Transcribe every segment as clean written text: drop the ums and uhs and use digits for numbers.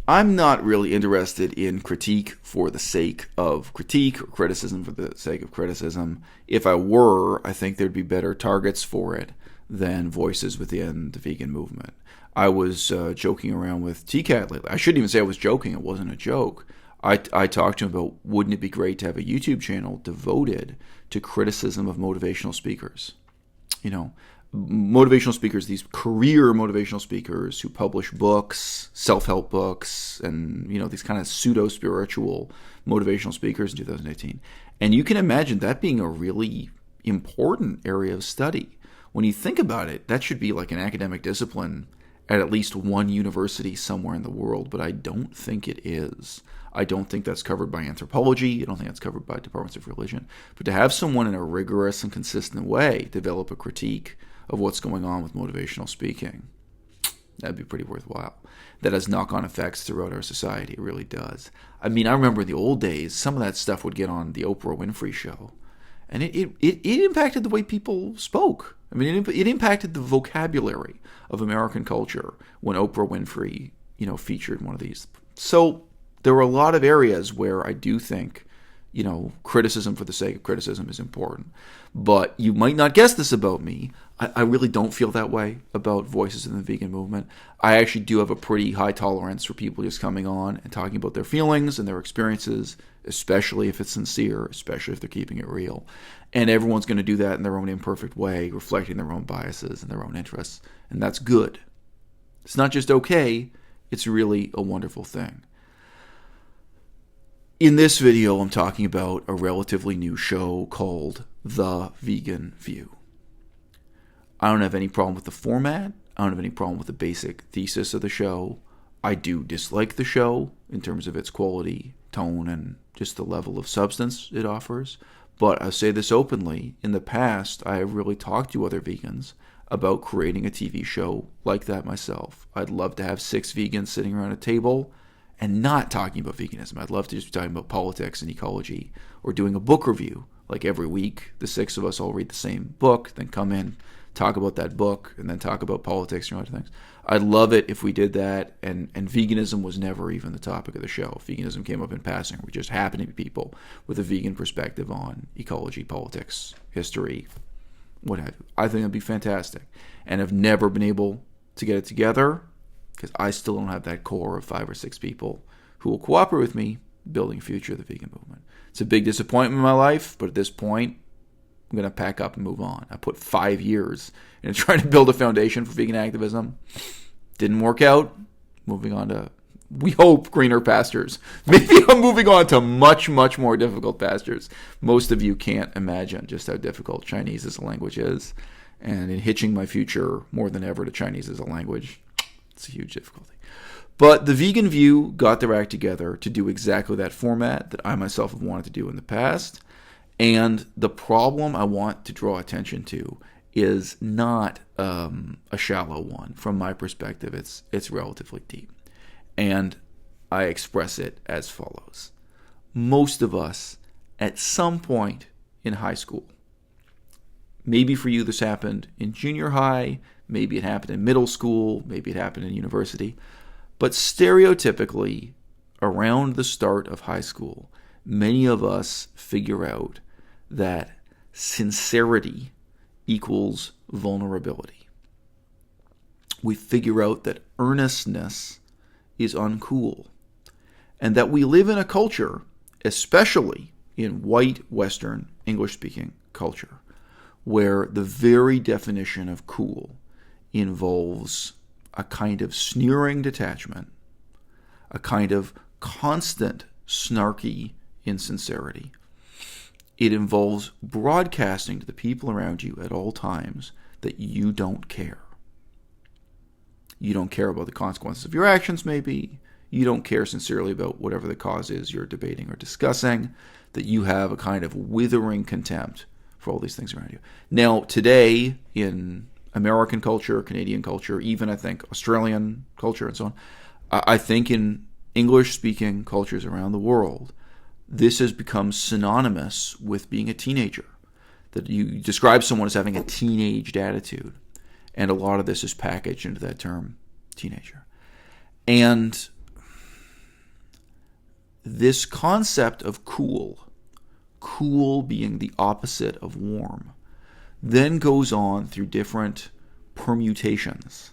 I'm not really interested in critique for the sake of critique or criticism for the sake of criticism. If I were, I think there'd be better targets for it than voices within the vegan movement. I was joking around with TCAT lately. I shouldn't even say I was joking. It wasn't a joke. I talked to him about, wouldn't it be great to have a YouTube channel devoted to criticism of motivational speakers? You know, motivational speakers, these career motivational speakers who publish books, self-help books, and, you know, these kind of pseudo-spiritual motivational speakers in 2018. And you can imagine that being a really important area of study. When you think about it, that should be like an academic discipline at least one university somewhere in the world, but I don't think it is. I don't think that's covered by anthropology. I don't think that's covered by departments of religion. But to have someone in a rigorous and consistent way develop a critique of what's going on with motivational speaking, that'd be pretty worthwhile. That has knock-on effects throughout our society. It really does. I mean, I remember in the old days, some of that stuff would get on the Oprah Winfrey show, and it impacted the way people spoke. I mean, it impacted the vocabulary of American culture when Oprah Winfrey, you know, featured one of these. So there are a lot of areas where I do think, you know, criticism for the sake of criticism is important. But you might not guess this about me. I really don't feel that way about voices in the vegan movement. I actually do have a pretty high tolerance for people just coming on and talking about their feelings and their experiences, especially if it's sincere, especially if they're keeping it real. And everyone's going to do that in their own imperfect way, reflecting their own biases and their own interests. And that's good. It's not just okay, it's really a wonderful thing. In this video, I'm talking about a relatively new show called The Vegan View. I don't have any problem with the format. I don't have any problem with the basic thesis of the show. I do dislike the show in terms of its quality, tone, and just the level of substance it offers. But I say this openly, in the past, I have really talked to other vegans about creating a TV show like that myself. I'd love to have 6 vegans sitting around a table and not talking about veganism. I'd love to just be talking about politics and ecology, or doing a book review. Like every week, the 6 of us all read the same book, then come in, talk about that book, and then talk about politics and other things. I'd love it if we did that, and veganism was never even the topic of the show. Veganism came up in passing. We just happened to be people with a vegan perspective on ecology, politics, history, what have you. I think that'd be fantastic. And I've never been able to get it together because I still don't have that core of 5 or 6 people who will cooperate with me building a future of the vegan movement. It's a big disappointment in my life, but at this point, I'm going to pack up and move on. I put 5 years into trying to build a foundation for vegan activism. Didn't work out. Moving on to, we hope, greener pastures. Maybe I'm moving on to much, much more difficult pastures. Most of you can't imagine just how difficult Chinese as a language is. And in hitching my future more than ever to Chinese as a language, it's a huge difficulty. But the Vegan View got their act together to do exactly that format that I myself have wanted to do in the past. And the problem I want to draw attention to is not a shallow one. From my perspective, it's relatively deep. And I express it as follows. Most of us, at some point in high school, maybe for you this happened in junior high, maybe it happened in middle school, maybe it happened in university, but stereotypically, around the start of high school, many of us figure out that sincerity equals vulnerability. We figure out that earnestness is uncool, and that we live in a culture, especially in white, Western, English-speaking culture, where the very definition of cool involves a kind of sneering detachment, a kind of constant snarky insincerity. It involves broadcasting to the people around you at all times that you don't care. You don't care about the consequences of your actions, maybe. You don't care sincerely about whatever the cause is you're debating or discussing, that you have a kind of withering contempt for all these things around you. Now, today, in American culture, Canadian culture, even I think Australian culture and so on, I think in English-speaking cultures around the world, this has become synonymous with being a teenager. That you describe someone as having a teenaged attitude. And a lot of this is packaged into that term, teenager. And this concept of cool being the opposite of warm, then goes on through different permutations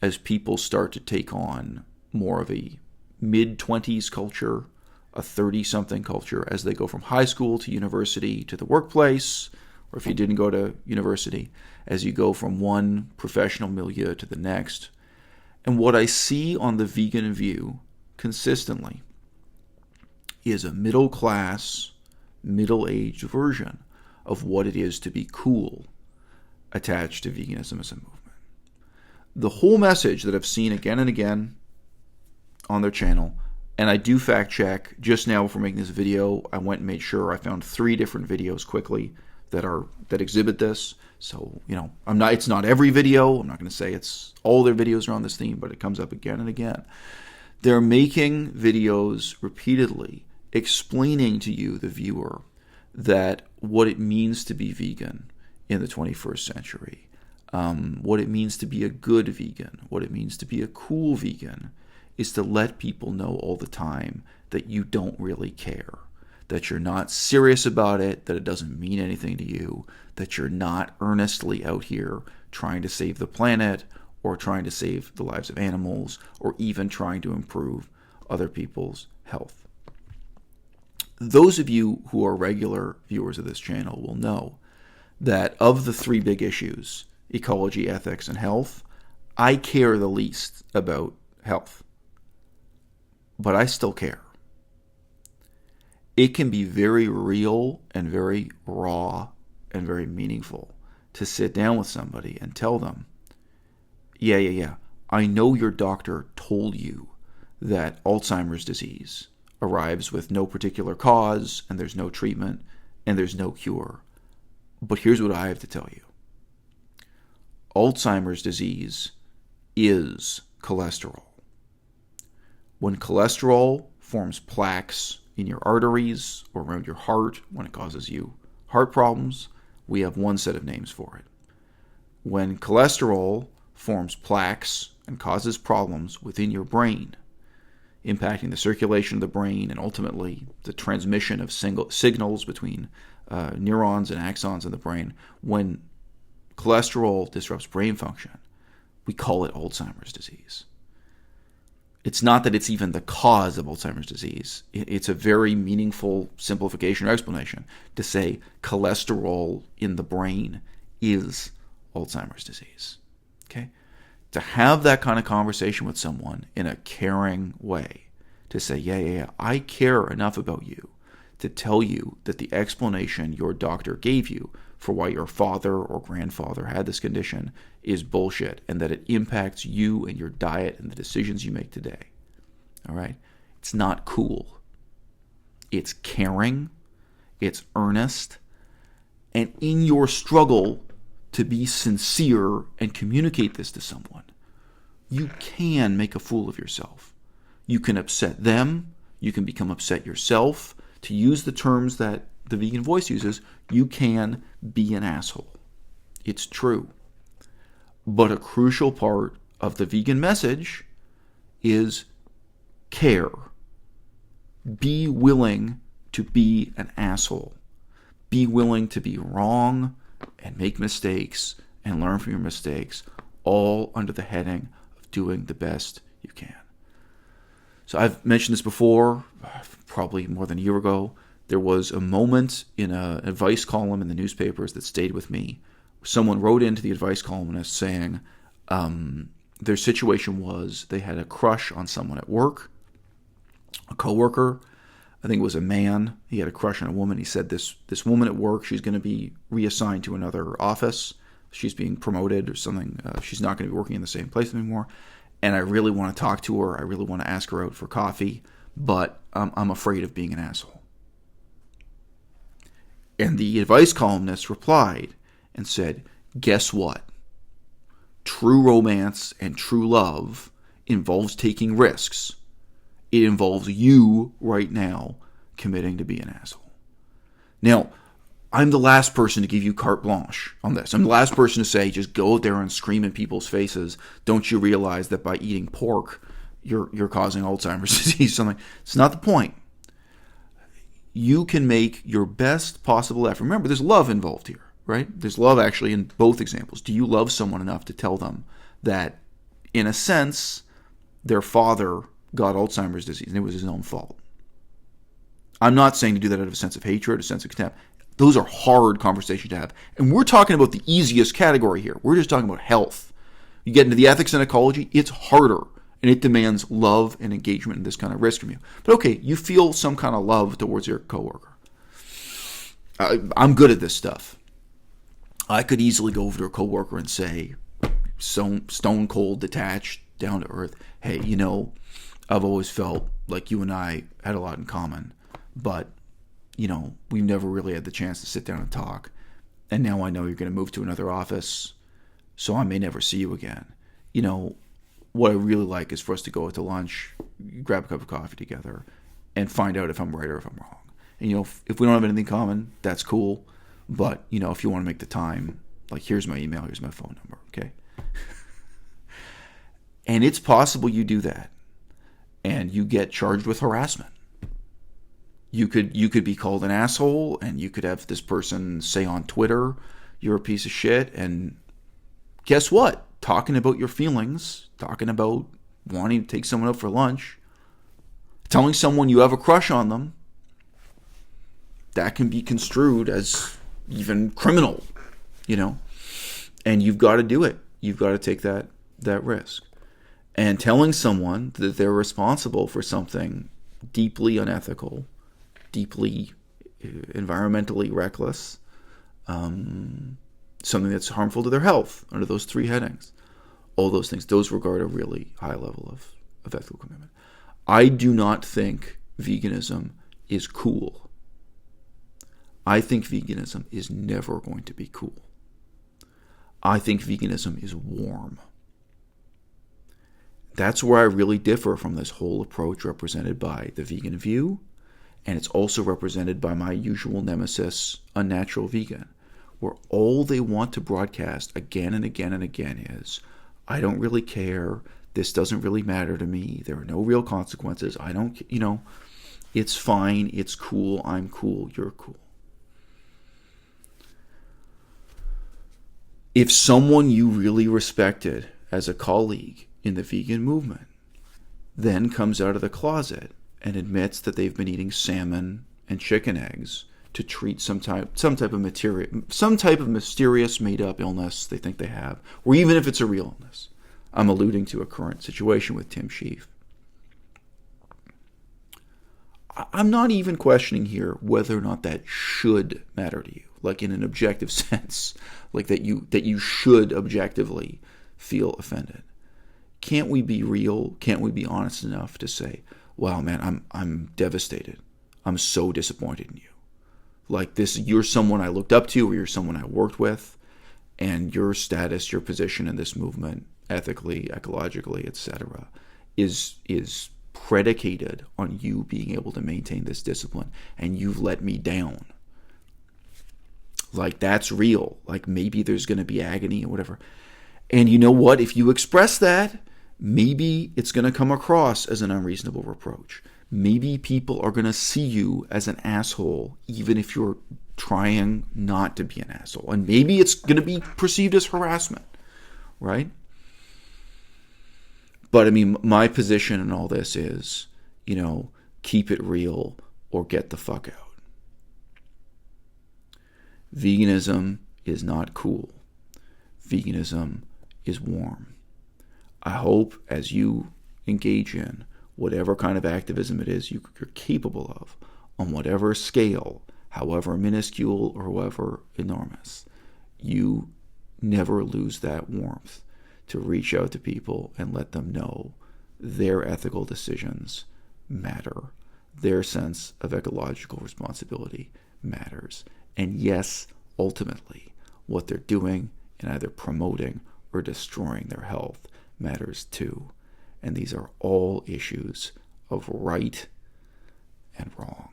as people start to take on more of a mid-20s culture, a 30-something culture, as they go from high school to university to the workplace, or if you didn't go to university, as you go from one professional milieu to the next. And what I see on the Vegan View consistently is a middle-class, middle-aged version of what it is to be cool attached to veganism as a movement. The whole message that I've seen again and again on their channel, and I do fact check. Just now before making this video, I went and made sure I found 3 different videos quickly that exhibit this. So, it's not every video. I'm not going to say it's all their videos are on this theme, but it comes up again and again. They're making videos repeatedly explaining to you, the viewer, that what it means to be vegan in the 21st century, what it means to be a good vegan, what it means to be a cool vegan, is to let people know all the time that you don't really care, that you're not serious about it, that it doesn't mean anything to you, that you're not earnestly out here trying to save the planet or trying to save the lives of animals or even trying to improve other people's health. Those of you who are regular viewers of this channel will know that of the 3 big issues, ecology, ethics, and health, I care the least about health. But I still care. It can be very real and very raw and very meaningful to sit down with somebody and tell them, yeah, I know your doctor told you that Alzheimer's disease arrives with no particular cause and there's no treatment and there's no cure. But here's what I have to tell you. Alzheimer's disease is cholesterol. When cholesterol forms plaques in your arteries or around your heart, when it causes you heart problems, we have one set of names for it. When cholesterol forms plaques and causes problems within your brain, impacting the circulation of the brain and ultimately the transmission of signals between neurons and axons in the brain, when cholesterol disrupts brain function, we call it Alzheimer's disease. It's not that it's even the cause of Alzheimer's disease. It's a very meaningful simplification or explanation to say cholesterol in the brain is Alzheimer's disease. Okay? To have that kind of conversation with someone in a caring way, to say, yeah, I care enough about you to tell you that the explanation your doctor gave you for why your father or grandfather had this condition is bullshit and that it impacts you and your diet and the decisions you make today. All right? It's not cool. It's caring. It's earnest. And in your struggle to be sincere and communicate this to someone, you can make a fool of yourself. You can upset them. You can become upset yourself. To use the terms that the Vegan Voice uses, you can be an asshole. It's true. But a crucial part of the vegan message is care. Be willing to be an asshole. Be willing to be wrong and make mistakes and learn from your mistakes, all under the heading of doing the best you can. So I've mentioned this before, probably more than a year ago. There was a moment in an advice column in the newspapers that stayed with me. Someone wrote into the advice columnist saying their situation was they had a crush on someone at work, a coworker. I think it was a man. He had a crush on a woman. He said this woman at work, she's going to be reassigned to another office. She's being promoted or something. She's not going to be working in the same place anymore. And I really want to talk to her. I really want to ask her out for coffee. But I'm afraid of being an asshole. And the advice columnist replied and said, guess what? True romance and true love involves taking risks. It involves you right now committing to be an asshole. Now, I'm the last person to give you carte blanche on this. I'm the last person to say, just go out there and scream in people's faces. Don't you realize that by eating pork, you're causing Alzheimer's disease? Something. It's not the point. you can make your best possible effort. Remember, there's love involved here, right? There's love actually in both examples. Do you love someone enough to tell them that, in a sense, their father got Alzheimer's disease and it was his own fault? I'm not saying to do that out of a sense of hatred, a sense of contempt. Those are hard conversations to have. And we're talking about the easiest category here. We're just talking about health. You get into the ethics and ecology, it's harder. And it demands love and engagement and this kind of risk from you. But okay, you feel some kind of love towards your coworker. I'm good at this stuff. I could easily go over to a coworker and say, stone cold, detached, down to earth, hey, I've always felt like you and I had a lot in common, but, we've never really had the chance to sit down and talk. And now I know you're going to move to another office, so I may never see you again. What I really like is for us to go out to lunch, grab a cup of coffee together, and find out if I'm right or if I'm wrong. And, if we don't have anything in common, that's cool. But, if you want to make the time, like, here's my email, here's my phone number, okay? And it's possible you do that, and you get charged with harassment. You could be called an asshole, and you could have this person say on Twitter, you're a piece of shit, and guess what? Talking about your feelings, talking about wanting to take someone out for lunch, telling someone you have a crush on them, that can be construed as even criminal, and you've got to do it. You've got to take that risk. And telling someone that they're responsible for something deeply unethical, deeply environmentally reckless, something that's harmful to their health, under those three headings, all those things, those regard a really high level of ethical commitment. I do not think veganism is cool. I think veganism is never going to be cool. I think veganism is warm. That's where I really differ from this whole approach represented by the vegan view, and it's also represented by my usual nemesis, Unnatural Vegan, where all they want to broadcast again and again and again is, I don't really care, this doesn't really matter to me, there are no real consequences, I don't, it's fine, it's cool, I'm cool, you're cool. If someone you really respected as a colleague in the vegan movement then comes out of the closet and admits that they've been eating salmon and chicken eggs to treat some type of mysterious made-up illness they think they have, or even if it's a real illness. I'm alluding to a current situation with Tim Sheaf. I'm not even questioning here whether or not that should matter to you, like in an objective sense, like that you should objectively feel offended. Can't we be real? Can't we be honest enough to say, wow, man, I'm devastated. I'm so disappointed in you. Like this, you're someone I looked up to, or you're someone I worked with, and your status, your position in this movement, ethically, ecologically, etc., is predicated on you being able to maintain this discipline, and you've let me down. Like, that's real. Like, maybe there's going to be agony or whatever. And you know what? If you express that, maybe it's going to come across as an unreasonable reproach. Maybe people are going to see you as an asshole, even if you're trying not to be an asshole. And maybe it's going to be perceived as harassment, right? But, I mean, my position in all this is, keep it real or get the fuck out. Veganism is not cool. Veganism is warm. I hope as you engage in whatever kind of activism it is you're capable of, on whatever scale, however minuscule or however enormous, you never lose that warmth to reach out to people and let them know their ethical decisions matter. Their sense of ecological responsibility matters. And yes, ultimately, what they're doing in either promoting or destroying their health matters too. And these are all issues of right and wrong.